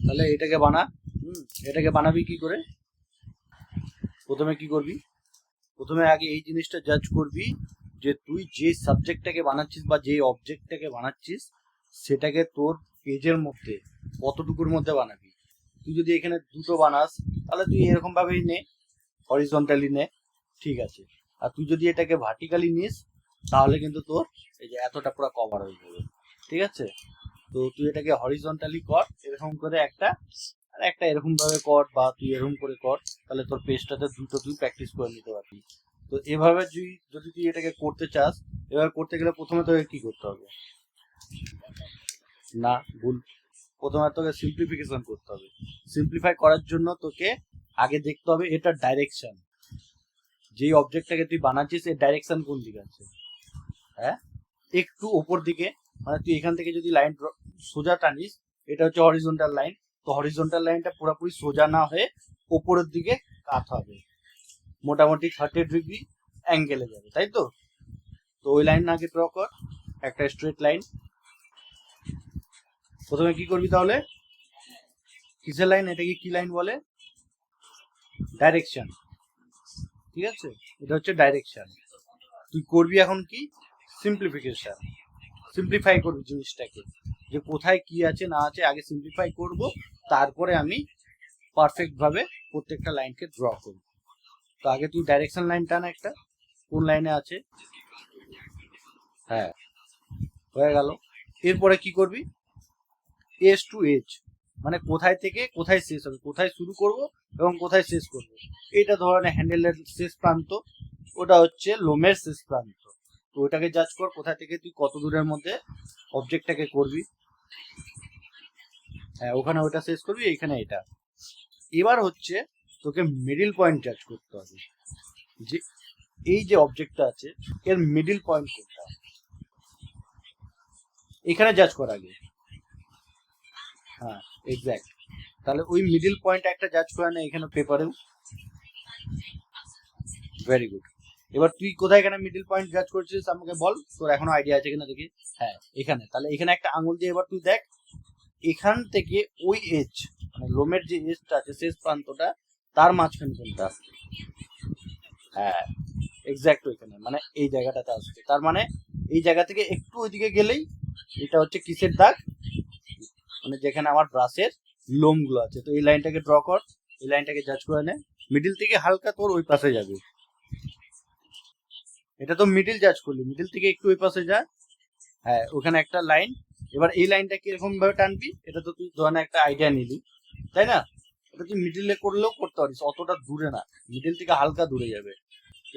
তাহলে এটাকে বানা। এটাকে বানাবি কি করে? প্রথমে কি করবি, প্রথমে আগে এই জিনিসটা জাজ করবি যে তুই যে সাবজেক্টটাকে বানাচ্ছিস বা যে অবজেক্টটাকে বানাচ্ছিস সেটাকে তোর পেজের মধ্যে কতটুকুর মধ্যে বানাবি। তুই যদি এখানে দুটো বানাস তাহলে তুই এরকম ভাবেই নে, হরিজন্টালি নে, ঠিক আছে। আর তুই যদি এটাকে ভার্টিক্যালি নিস তাহলে কিন্তু তোর এই যে এতটা পুরো কভার হয়ে যাবে, ঠিক আছে। তো তুই এটাকে হরিজন্টালি কর, এরকম করে একটা, আর একটা এরকম ভাবে কর, বা তুই এরকম করে কর, তাহলে তোর পেজটাতে দুটো তুই প্র্যাকটিস করে নিতে পারবি। তো এভাবে যদি তুই এটাকে করতে চাস, এবার করতে গেলে প্রথমে তোকে কি করতে হবে? না, ভুল। প্রথমে তোকে সিম্পলিফিকেশন করতে হবে। সিম্পলিফাই করার জন্য তোকে আগে দেখতে হবে এটার ডাইরেকশন। যেই অবজেক্টটাকে তুই বানাচ্ছিস এর ডাইরেকশন কোন দিকে আছে। হ্যাঁ, একটু ওপর দিকে, মানে তুই এখান থেকে যদি লাইন সোজা টানিস, এটা হচ্ছে হরিজন্টাল লাইন, তো হরিজন্টাল লাইনটা পুরোপুরি সোজা না হয়ে ওপরের দিকে কাত হবে, মোটামুটি 30 ডিগ্রি অ্যাঙ্গেলে যাবে, তাই তো। তো ওই লাইন আগে ড্র কর, একটা স্ট্রেট লাইন। প্রথমে কি করবি তাহলে? কিসের লাইন? এটাকে কি লাইন বলে? ডাইরেকশন, ঠিক আছে। এটা হচ্ছে ডাইরেকশন। তুই করবি এখন কি? সিম্পলিফিকেশন। সিম্পলিফাই করবি জিনিসটাকে, যে কোথায় কি আছে না আছে আগে সিম্পলিফাই করব, তারপরে আমি পারফেক্ট ভাবে প্রত্যেকটা লাইনকে ড্র করব। তো আগে তুই ডাইরেকশন লাইন টান একটা, কোন লাইনে আছে। হ্যাঁ, হয়ে গেল। এরপরে কি করবি? এজ টু এজ, মানে কোথায় থেকে কোথায় শেষ হবে, কোথায় শুরু করব এবং কোথায় শেষ করব। এটা ধরনের হ্যান্ডেলের শেষ প্রান্ত, ওটা হচ্ছে লোমের শেষ প্রান্ত। তো ওটাকে জাজ কর কোথা থেকে তুই কত দূরের মধ্যে অবজেক্টটাকে করবি। হ্যাঁ, ওখানে ওটা শেষ করবি, এইখানে এটা। এবার হচ্ছে তোকে মিডিল পয়েন্ট জাজ করতে হবে, যে এই যে অবজেক্টটা আছে এর মিডিল পয়েন্ট কোনটা, এখানে জাজ কর আগে। হ্যাঁ, এক্স্যাক্ট। তাহলে ওই মিডিল পয়েন্ট একটা জাজ করে না এখানে পেপারেও। Very good. এবার তুই কোথায় এখানে মিডিল পয়েন্ট জাজ করছিস আমাকে বল, তোর এখনো আইডিয়া আছে কিনা দেখি। হ্যাঁ, এখানে। তাহলে এখানে একটা আঙুল দিয়ে এবার তুই দেখ এখান থেকে ওই এজ, মানে লোমের যে এজটা আছে শেষ প্রান্তটা, তার মাঝখানে কোনটা। হ্যাঁ, এক্স্যাক্ট ওইখানে, মানে এই জায়গাটাতে আসবে। তার মানে এই জায়গা থেকে একটু ওইদিকে গেলেই এটা হচ্ছে কিসের দাগ, মানে যেখানে আমার ব্রাশের লোম গুলো আছে। তো এই লাইনটাকে ড্র কর, এই লাইনটাকে জাজ করে নে, মিডিল থেকে হালকা তোর ওই পাশে যাবে। এটা তো মিডিল জাজ করলি, মিডিল থেকে একটু ওই পাশে যা। হ্যাঁ, ওখানে একটা লাইন। এবার এই লাইনটা কিরকম ভাবে টানবি, এটা তো তুই ধরনের একটা আইডিয়া নিলি, তাই না। এটা তুই মিডিলে করলেও করতে পারিস, অতটা দূরে না, মিডিল থেকে হালকা দূরে যাবে।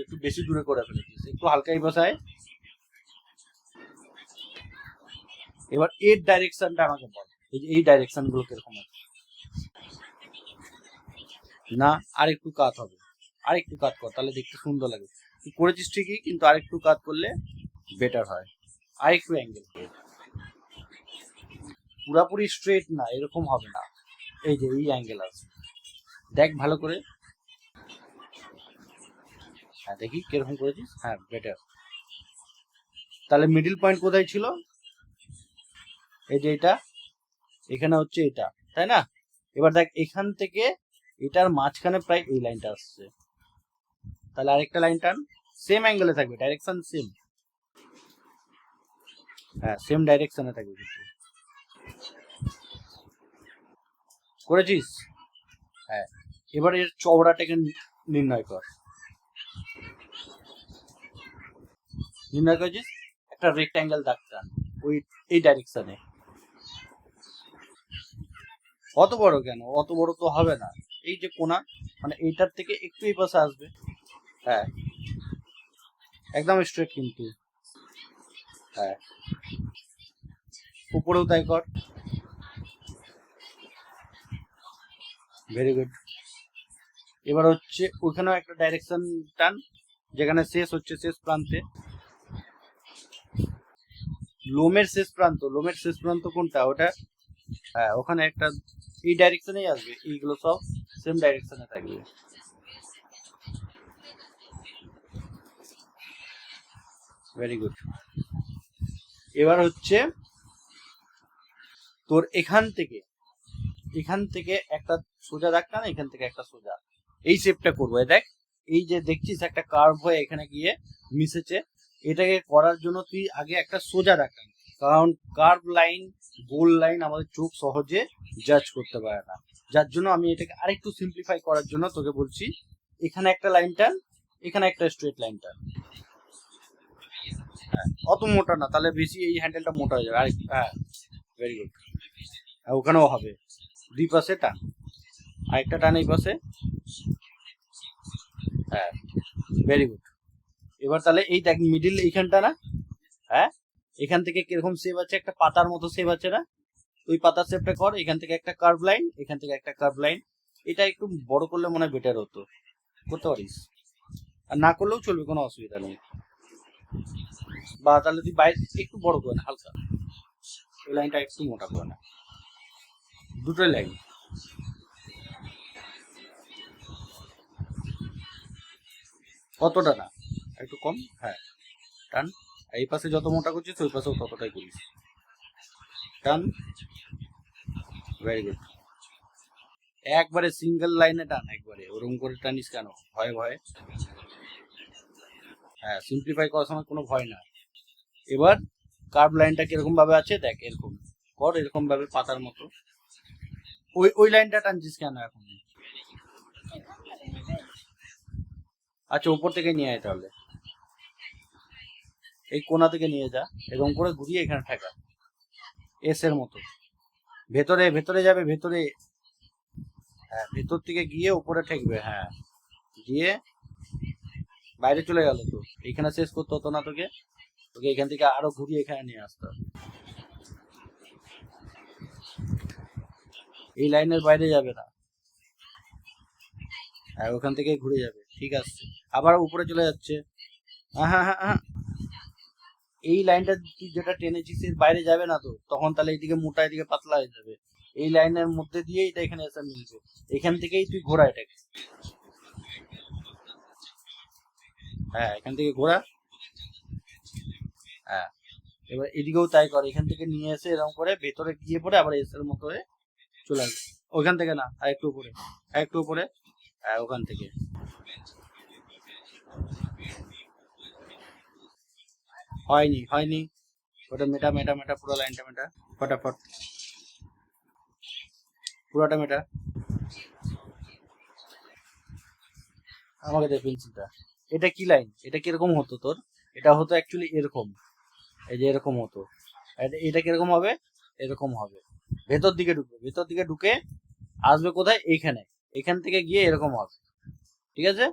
একটু বেশি দূরে করে ফেলেছিস, একটু হালকা এই বসায়। এবার এর ডাইরেকশনটা আমাকে বল, এই যে এই ডাইরেকশন গুলো কিরকম আছে। না, আরেকটু কাত হবে, আরেকটু কাত কর, তাহলে দেখতে সুন্দর লাগে। তুই করেছিস ঠিকই, কিন্তু আরেকটু কাত করলে বেটার হয়। আরেকটু অ্যাঙ্গেল, পুরাপুরি স্ট্রেট না, এরকম হবে না। এই যে এই অ্যাঙ্গেল আছে, দেখ ভালো করে। হ্যাঁ, দেখি কিরকম করেছিস। হ্যাঁ, বেটার। তাহলে মিডিল পয়েন্ট কোথায় ছিল? এই যে এটা, এখানে হচ্ছে এটা, তাই না। এবার দেখ এখান থেকে এটার মাঝখানে প্রায় এই লাইনটা আসছে, তাহলে আরেকটা লাইন টান, সেম অ্যাঙ্গেলে থাকবে, ডাইরেকশন সেম। হ্যাঁ, সেম ডাইরেকশনে থাকবে কিন্তু। করেছিস? হ্যাঁ, এবার এর চওড়াটাকে নির্ণয় কর। নির্ণয় করেছিস, একটা রেক্ট্যাঙ্গেল দাগ টান ওই এই ডাইরেকশনে। অত বড় কেন? অত বড় তো হবে না, এই যে কোনা, মানে এইটার থেকে একটু এই পাশে আসবে। হ্যাঁ, একদম স্ট্রেট কিন্তু। হ্যাঁ, উপরেও তাই কর। Very good. এবার হচ্ছে ওইখানেও একটা ডাইরেকশন টান, যেখানে শেষ হচ্ছে শেষ প্রান্তে লোমের শেষ প্রান্ত। লোমের শেষ প্রান্ত কোনটা ওটা? হ্যাঁ, ওখানে একটা এই ডাইরেকশনেই আসবে, এইগুলো সব সেম ডাইরেকশনে থাকবে। Very good. এবার হচ্ছে তোর এখান থেকে এখান থেকে একটা সোজা দাগ টান, এখান থেকে একটা সোজা, এই শেপটা করবো। দেখ এই যে দেখছিস একটা কার্ভ হয়ে এখানে গিয়ে মিশেছে, এটাকে করার জন্য তুই আগে একটা সোজা দাগ টান, কারণ কার্ভ লাইন, গোল লাইন আমাদের চোখ সহজে জাজ করতে পারে না। যার জন্য আমি এটাকে আরেকটু সিম্পলিফাই করার জন্য তোকে বলছি, এখানে একটা লাইন টান, এখানে একটা স্ট্রেট লাইন টান। হ্যাঁ, অত মোটা না, তাহলে বেশি এই হ্যান্ডেলটা মোটা হয়ে যাবে। আরেকটু, হ্যাঁ, ভেরি গুড। ওখানেও হবে, দুই পাশে টান, আরেকটা টান এই পাশে, হ্যাঁ, ভেরি গুড। এবার তাহলে এই দেখ মিডিল এইখানটা না, হ্যাঁ, এখান থেকে কিরকম শেপ আছে, একটা পাতার মতো শেপ আছে না, ওই পাতার শেপটা কর। এখান থেকে একটা কার্ভ লাইন, এখান থেকে একটা কার্ভ লাইন। এটা একটু বড় করলে মনে হয় বেটার হতো, করতে পারিস, আর না করলেও চলবে, কোনো অসুবিধা নেই। বা তাহলে তুই বাইরে একটু বড় করে না, হালকা ওই লাইনটা একটু মোটা করে না, দুটোই লাইন। কতটা না, একটু কম, হ্যাঁ, টান। এই পাশে যত মোটা করছিস ওই পাশেও ততটাই করিস, টান, ভেরি গুড। একবারে সিঙ্গেল লাইনে টান, একবারে ওরকম করে টানিস কেন, ভয়ে ভয়ে? হ্যাঁ, সিম্পলিফাই করার সময় কোনো ভয় না। এবার কার্ভ লাইনটা কিরকম ভাবে আছে দেখ, এরকম কর, এরকম ভাবে পাতার মতো। ওই ওই লাইনটা টানছিস কেন এখন? আচ্ছা, উপর থেকে নিয়ে আয় তাহলে, এই কোনা থেকে নিয়ে যা, এরকম করে ঘুরিয়ে এখানে ঠেকা, এস এর মতো, ভেতরে ভেতরে যাবে, ভেতরে, হ্যাঁ, ভেতর থেকে গিয়ে উপরে ঠেকবে, হ্যাঁ, গিয়ে বাইরে চলে গেল তো, এখানে শেষ করতে হতো না তোকে, তোকে এখান থেকে আরো ঘুরিয়ে এখানে নিয়ে আসতে হবে। এই লাইনের বাইরে যাবে না, হ্যাঁ, ওখান থেকে ঘুরে যাবে, ঠিক আছে, আবার উপরে চলে যাচ্ছে, হ্যাঁ হ্যাঁ হ্যাঁ হ্যাঁ, এই লাইনটা তুই যেটা টেনেছিস এর বাইরে যাবে না তো, তখন তাহলে এইদিকে মোটা এদিকে পাতলা হয়ে যাবে, এই লাইনের মধ্যে দিয়ে এটা এখানে এসে মিলবে, এখান থেকেই তুই ঘোরা এটাকে, হ্যাঁ, এখান থেকে ঘোরা, হ্যাঁ, এবার এদিকেও তাই করে, এখান থেকে নিয়ে এসে এরকম করে ভেতরে গিয়ে পড়ে আবার এস এর মতো হয়ে চলে আসবে, ওখান থেকে না, আর একটু উপরে, আর একটু উপরে, হ্যাঁ, ওখান থেকে, হয়নি হয়নি, ওটা মেটা মেটা মেটা, পুরো লাইনটা মেটা, ফটাফট, পুরোটা মেটা, আমাকে দে পেন্সিলটা। এটা কি লাইন, এটা কিরকম হতো তোর? এটা হতো অ্যাকচুয়ালি এরকম, এই যে এরকম হতো, এটা কিরকম হবে, এরকম হবে, ভেতর দিকে ঢুকবে, ভেতর দিকে ঢুকে আসবে কোথায়, এইখানে, এখান থেকে গিয়ে এরকম হবে, ঠিক আছে,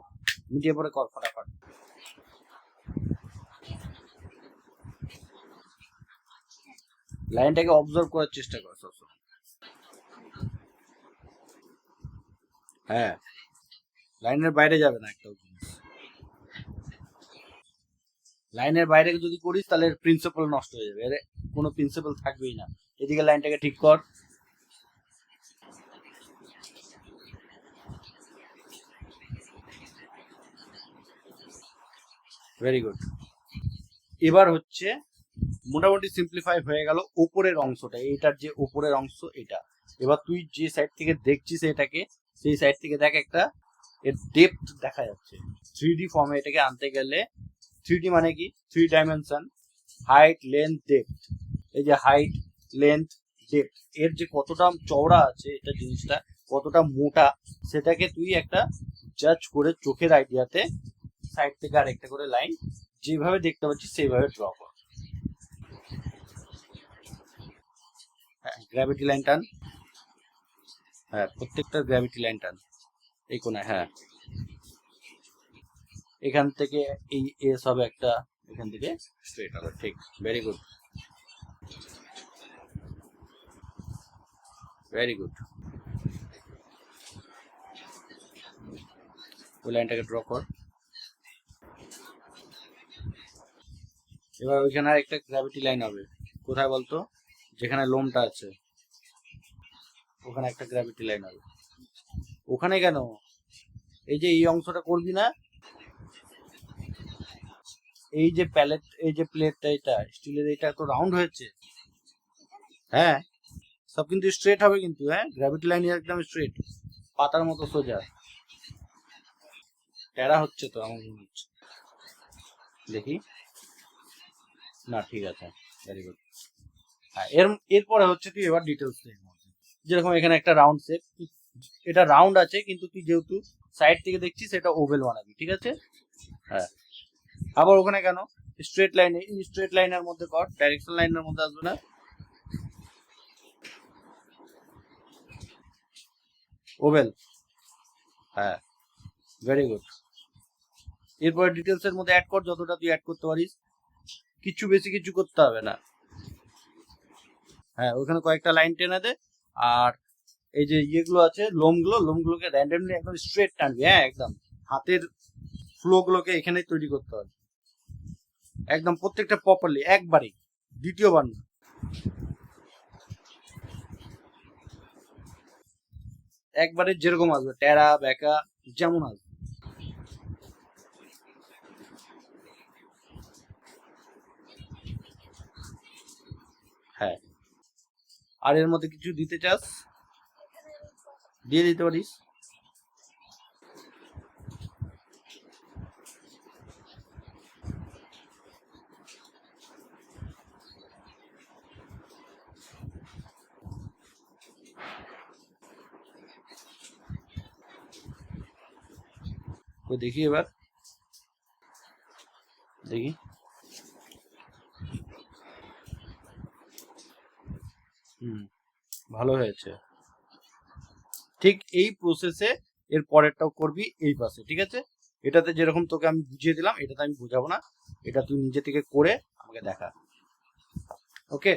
মিটিয়ে পরে কর ফটাফট। লাইনটাকে অবজার্ভ করার চেষ্টা কর সবসময়, হ্যাঁ, লাইনের বাইরে যাবে না একটা জিনিস, লাইনের বাইরে যদি করিস তাহলে প্রিন্সিপাল নষ্ট হয়ে যাবে, এর কোনো প্রিন্সিপাল থাকবেই না। এদিকে লাইনটাকে ঠিক কর, ভেরি গুড। এবার হচ্ছে মোটামুটি সিম্পলিফাই হয়ে গেল উপরের অংশটা, এইটার যে উপরের অংশ এটা। এবার তুই যে সাইড থেকে দেখছিস এটাকে, সেই সাইড থেকে দেখ একটা এর ডেপথ দেখা যাচ্ছে, 3D ফর্মে এটাকে আনতে গেলে, 3D মানে কি, 3 ডাইমেনশন, হাইট লেন্থ ডেপথ, এই যে হাইট লেন্থ ডেপথ, এর যে কতটা চওড়া আছে এটা জিনিসটা, কতটা মোটা, সেটাকে তুই একটা জাজ করে চোখের আইডিয়াতে সাইড থেকে আরেকটা করে লাইন যেভাবে দেখতে পাচ্ছিস সেইভাবে ড্র কর। হ্যাঁ, গ্র্যাভিটি লাইন টান, হ্যাঁ, প্রত্যেকটা গ্র্যাভিটি লাইন টান, এই কোনায়, হ্যাঁ, এখান থেকে এই এস হবে একটা, এখান থেকে স্ট্রেট হবে, ঠিক, ভেরি গুড, ভেরি গুড। ওই লাইনটাকে ড্র কর। এবার ওইখানে আর একটা গ্র্যাভিটি লাইন হবে, কোথায় বলতো, যেখানে লোমটা আছে ওখানে একটা গ্র্যাভিটি লাইন হবে। ওখানে কেন, এই যে এই অংশটা করবি না, এই যে প্যালেট, এই যে প্লেটটা, এটা স্টিলের, এটা তো রাউন্ড হয়েছে, হ্যাঁ, সব কিন্তু স্ট্রেট হবে কিন্তু, হ্যাঁ গ্র্যাভিটি লাইন একদম স্ট্রেট, পাতার মতো সোজা। টেরা হচ্ছে তো আমার মনে হচ্ছে, দেখি না ঠিক আছে, ভেরি গুড। হ্যাঁ এরপরে হচ্ছে তুই এবার ডিটেলস, যেরকম এখানে একটা রাউন্ড শেপ, এটা রাউন্ড আছে কিন্তু তুই যেহেতু সাইড থেকে দেখছিস এটা ওভেল বানাবি, ঠিক আছে। হ্যাঁ আবার ওখানে কেন স্ট্রেট লাইনে, স্ট্রেট লাইনের মধ্যে কর, ডাইরেকশন লাইনের মধ্যে আসবে না, ওভেল। হ্যাঁ ভেরি গুড। এরপরে ডিটেলস এর মধ্যে অ্যাড কর যতটা তুই অ্যাড করতে পারিস, কিছু বেশি কিছু করতে হবে না। হ্যাঁ ওখানে কয়েকটা লাইন টেনে দে, আর এই যে ইয়েগুলো আছে লোমগুলোকে র্যান্ডমলি একদম স্ট্রেট টানবি, হ্যাঁ একদম হাতের ফ্লো গুলোকে এখানেই তৈরি করতে হবে একদম প্রত্যেকটা প্রপারলি একবারই, দ্বিতীয়বার না। একবারে যেরকম আসবে টেরা বেকা যেমন আসবে। হ্যাঁ আর এর মধ্যে কিছু দিতে চাস দিয়ে দিতে পারিস। তো দেখি এবার, দেখি ভালো হয়েছে। ঠিক এই প্রসেসে এর পরেরটাও করবি এই পাশে, ঠিক আছে। এটাতে যেরকম তোকে আমি বুঝিয়ে দিলাম এটাতে আমি বোঝাবো না, এটা তুই নিজে থেকে করে আমাকে দেখা, ওকে।